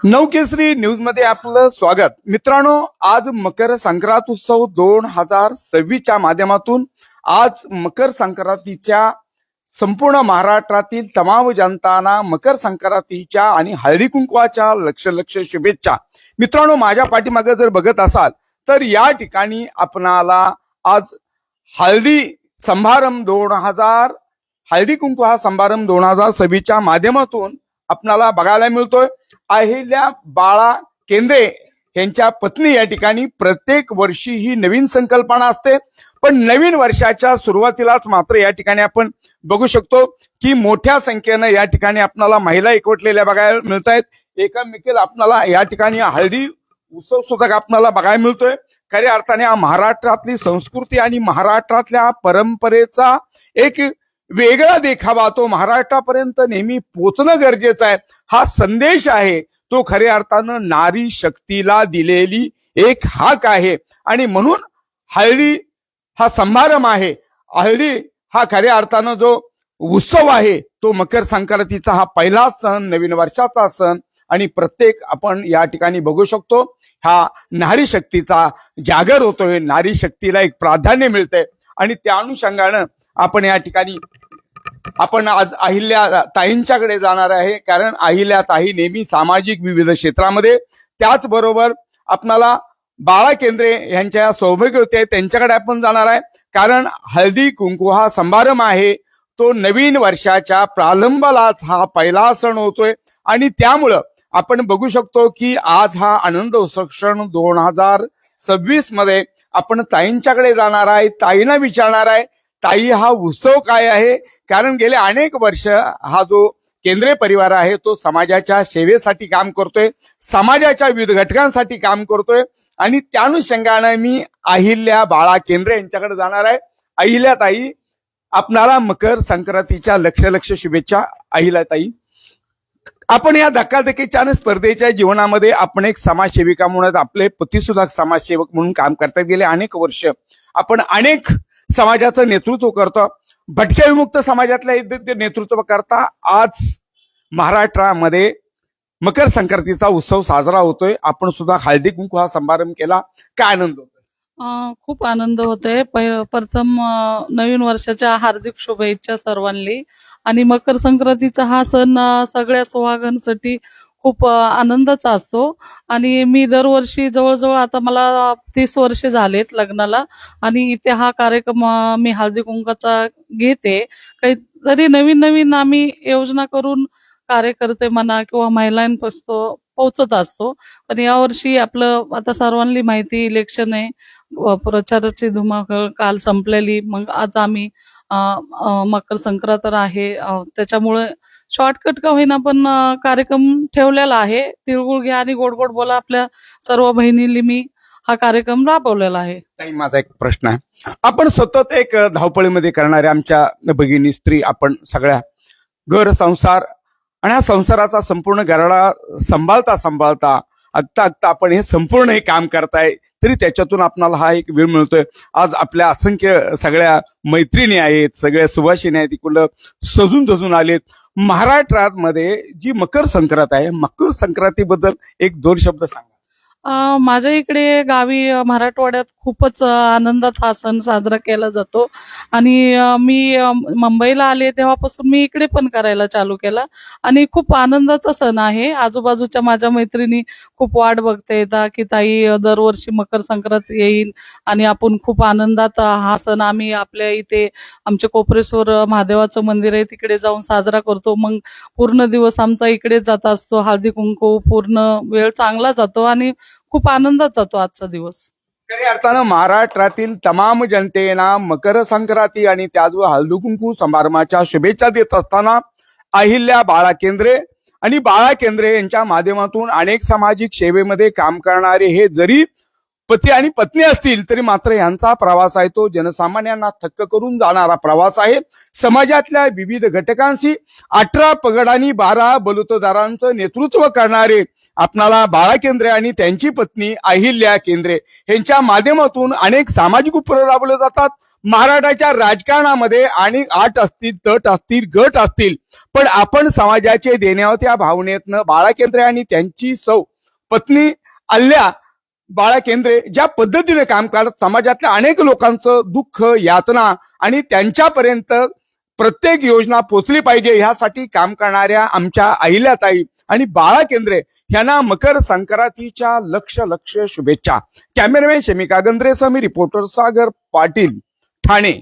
नवकेसरी news मध्ये आपलं स्वागत. मित्रांनो, आज मकर संक्रांत उत्सव 2026च्या माध्यमातून आज मकर संक्रांतीच्या संपूर्ण महाराष्ट्रातील तमाम जनतांना मकर संक्रांतीच्या आणि हळदी कुंकवाच्या लक्ष शुभेच्छा. मित्रांनो, माझ्या पाठीमागे जर बघत असाल तर या ठिकाणी आपणाला आज हळदी समारंभ 2000 हळदी कुंकू हा समारंभ 2026च्या माध्यमातून आपणाला बघायला मिळतोय. अहिल्या बाळा केंद्रे यांच्या पत्नी या ठिकाणी प्रत्येक वर्षी ही नवीन संकल्पना असते, पण नवीन वर्षाच्या सुरुवातीलाच मात्र या ठिकाणी आपण बघू शकतो की मोठ्या संख्येनं या ठिकाणी आपल्याला महिला एकवटलेल्या बघायला मिळत आहेत. एकामेकीला आपल्याला या ठिकाणी हळदी उत्सव सुद्धा आपल्याला बघायला मिळतोय. खऱ्या अर्थाने महाराष्ट्रातली संस्कृती आणि महाराष्ट्रातल्या परंपरेचा एक वेगळा देखावा तो महाराष्ट्रापर्यंत नेहमी पोचणं गरजेचं आहे. हा संदेश आहे तो खऱ्या अर्थानं नारी शक्तीला दिलेली एक हाक आहे आणि म्हणून हळदी हा समारंभ आहे. हळदी हा खऱ्या अर्थानं जो उत्सव आहे तो मकर संक्रांतीचा हा पहिला सण, नवीन वर्षाचा सण आणि प्रत्येक आपण या ठिकाणी बघू शकतो हा नारी शक्तीचा जागर होतोय, नारी शक्तीला एक प्राधान्य मिळतंय आणि त्या अनुषंगानं आपण या ठिकाणी आपण आज अहिल्या ताईंच्याकडे जाणार आहे. कारण अहिल्या ताई नेहमी सामाजिक विविध क्षेत्रामध्ये, त्याचबरोबर आपणाला बाळा केंद्रे यांच्या सौभाग्य होते त्यांच्याकडे आपण जाणार आहे. कारण हळदी कुंकू हा समारंभ आहे तो नवीन वर्षाच्या प्रारंभालाच हा पहिला सण होतोय आणि त्यामुळं आपण बघू शकतो की आज हा आनंद उत्सव सण 2026 मध्ये आपण ताईंच्याकडे जाणार आहे. ताईंना विचारणार आहे ताई हा उत्सव काय आहे. कारण गेले अनेक वर्ष हा जो केंद्रे परिवार आहे तो समाजाच्या सेवेसाठी काम करतोय, समाजाच्या विविध घटकांसाठी काम करतोय आणि त्या अनुषंगाने मी अहिल्या बाळा केंद्रे यांच्याकडे जाणार आहे. अहिल्या ताई, आपणाला मकर संक्रांतीच्या लक्ष शुभेच्छा. अहिल्या ताई, आपण या धक्काधक्कीच्या आणि स्पर्धेच्या जीवनामध्ये आपण एक समाजसेविका म्हणून, आपले पती सुद्धा समाजसेवक म्हणून काम करतात. गेले अनेक वर्ष आपण अनेक समाजाचं नेतृत्व करतो. भटक्या विमुक्त समाजातल्या नेतृत्व करता आज महाराष्ट्रामध्ये मकर संक्रांतीचा उत्सव साजरा होतोय. आपण सुद्धा हळदी कुंकू हा समारंभ केला, काय आनंद होतोय? खूप आनंद होतोय. प्रथम नवीन वर्षाच्या हार्दिक शुभेच्छा सर्वांनी. आणि मकर संक्रांतीचा हा सण सगळ्या सुहागणसाठी खूप आनंदाचा असतो आणि मी दरवर्षी जवळजवळ आता मला 30 वर्षे झालेत लग्नाला आणि इथे हा कार्यक्रम मी हळदी कुंकाचा घेते. काहीतरी नवीन नवीन आम्ही योजना करून कार्यकर्ते म्हणा किंवा महिलांपासून पोहोचत असतो. पण यावर्षी आपलं आता सर्वांनी माहिती इलेक्शन आहे, प्रचाराची धुमाकूळ काल संपलेली. मग आज आम्ही मकर संक्रांत आहे त्याच्यामुळे शॉर्टकट का होईना पण कार्यक्रम ठेवलेला आहे. तिळगुळ घ्या आणि गोड गोड बोला आपल्या सर्व बहिणींनी मी हा कार्यक्रम राबवलेला आहे. ताई, माझा एक प्रश्न आहे. आपण सतत एक धावपळीमध्ये करणाऱ्या आमच्या भगिनी स्त्री, आपण सगळ्या घर संसार आणि हा संसाराचा संपूर्ण गाडा सांभाळता आत्ता आपण हे संपूर्ण हे काम करताय, तरी त्याच्यातून आपल्याला हा एक वेळ मिळतोय. आज आपल्या असंख्य सगळ्या मैत्रिणी आहेत, सगळ्या सुभाषिनी आहेत, इकडं सजून धजून आलेत. महाराष्ट्रामध्ये जी मकर संक्रांत आहे, मकर संक्रांतीबद्दल एक दोन शब्द सांगा. माझ्या इकडे गावी मराठवाड्यात खूपच आनंदात हा सण साजरा केला जातो आणि मी मुंबईला आले तेव्हापासून मी इकडे पण करायला चालू केला आणि खूप आनंदाचा सण आहे. आजूबाजूच्या माझ्या मैत्रिणी खूप वाट बघते येतात की ताई दरवर्षी मकर संक्रांत येईल आणि आपण खूप आनंदात हा सण आम्ही आपल्या इथे आमच्या कोपरेश्वर महादेवाचं मंदिर आहे तिकडे जाऊन साजरा करतो. मग पूर्ण दिवस आमचा इकडेच जात असतो. हळदी कुंकू पूर्ण वेळ चांगला जातो आणि खूप आनंदात जातो आजचा दिवस. खऱ्या अर्थानं महाराष्ट्रातील तमाम जनतेना मकर संक्रांती आणि त्याचबरोबर हळदी कुंकू समारंभाच्या शुभेच्छा देत असताना अहिल्या बाळा केंद्रे आणि बाळा केंद्रे यांच्या माध्यमातून अनेक सामाजिक सेवेमध्ये काम करणारे हे जरी पती आणि पत्नी असतील तरी मात्र यांचा प्रवास आहे तो जनसामान्यांना थक्क करून जाणारा प्रवास आहे. समाजातल्या विविध घटकांशी 18 पगड आणि 12 बलुतेदारांचं नेतृत्व करणारे आपणाला बाळा केंद्रे आणि त्यांची पत्नी अहिल्या केंद्रे यांच्या माध्यमातून अनेक सामाजिक उपक्रम राबवले जातात. महाराष्ट्राच्या राजकारणामध्ये आणि आट असतील, तट असतील, गट असतील, पण आपण समाजाचे देण्यावर त्या भावनेतनं बाळा केंद्रे आणि त्यांची सौ पत्नी अल्ल्या बाळा केंद्रे ज्या पद्धतीने काम करत समाजातल्या अनेक लोकांचं दुःख, यातना आणि त्यांच्यापर्यंत प्रत्येक योजना पोचली पाहिजे ह्यासाठी काम करणाऱ्या आमच्या अहिल्याताई आणि बाळा केंद्रे यांना मकर संक्रांतीच्या लक्ष लक्ष शुभेच्छा. कॅमेरामॅन शमिका गंद्रेसह मी रिपोर्टर सागर पाटील, ठाणे.